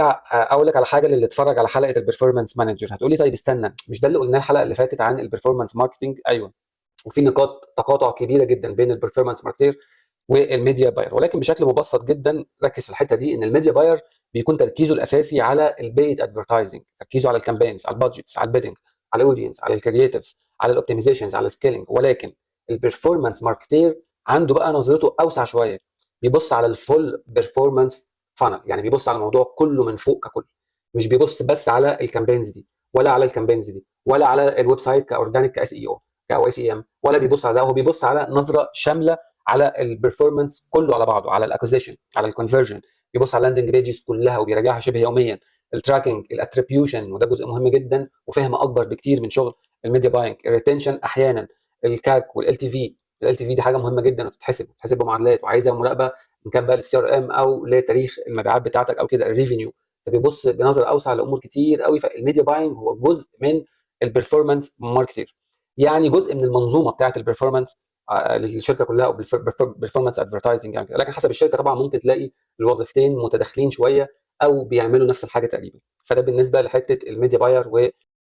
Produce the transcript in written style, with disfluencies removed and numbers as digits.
ارجع اقول لك على حاجه للي اتفرج على حلقه البرفورمانس مانجر. هتقولي طيب استنى، مش ده اللي قلناه الحلقه اللي فاتت عن البرفورمانس ماركتنج؟ ايوه، وفي نقاط تقاطع كبيره جدا بين البرفورمانس ماركتير والميديا باير، ولكن بشكل مبسط جدا ركز في الحته دي ان الميديا باير بيكون تركيزه الاساسي على البيد ادفرتايزنج، تركيزه على الكامبينز، على البادجتس، على البيدنج، على الاودينس، على الكرييتيفز، على الاوبتمايزيشنز، على السكيلينج. ولكن البرفورمانس ماركتير عنده بقى نظرته اوسع شويه، بيبص على الفول بيرفورمانس فانل، يعني بيبص على الموضوع كله من فوق ككل، مش بيبص بس على الكامبينز دي ولا على الكامبينز دي ولا على الويب سايت كاورجانيك كاس اي او او اس اي ام، ولا بيبص على ده. هو بيبص على نظره شامله على البرفورمانس كله على بعضه، على الاكوزيشن، على الكونفرجن، بيبص على اللاندنج بيجز كلها وبيراجعها شبه يوميا، التراكنج، الاتريبيوشن، وده جزء مهم جدا وفهم اكبر بكتير من شغل الميديا باينج، الريتنشن احيانا، الكاك والال تي في. ال تي في دي حاجه مهمه جدا وبتتحسب بمعادلات وعايزه مراقبه ان كان بقى للسي ار ام او لتاريخ المبيعات بتاعتك او كده الريفينيو. فبيبص بنظره اوسع لامور كتير قوي. فالميديا باينج هو جزء من البرفورمانس ماركتير، يعني جزء من المنظومه بتاعه البرفورمانس للشركه كلها، او بالفورمانس ادفرتايزنج يعني كده. لكن حسب الشركه طبعا ممكن تلاقي الوظيفتين متداخلين شويه او بيعملوا نفس الحاجه تقريبا. فده بالنسبه لحته الميديا باير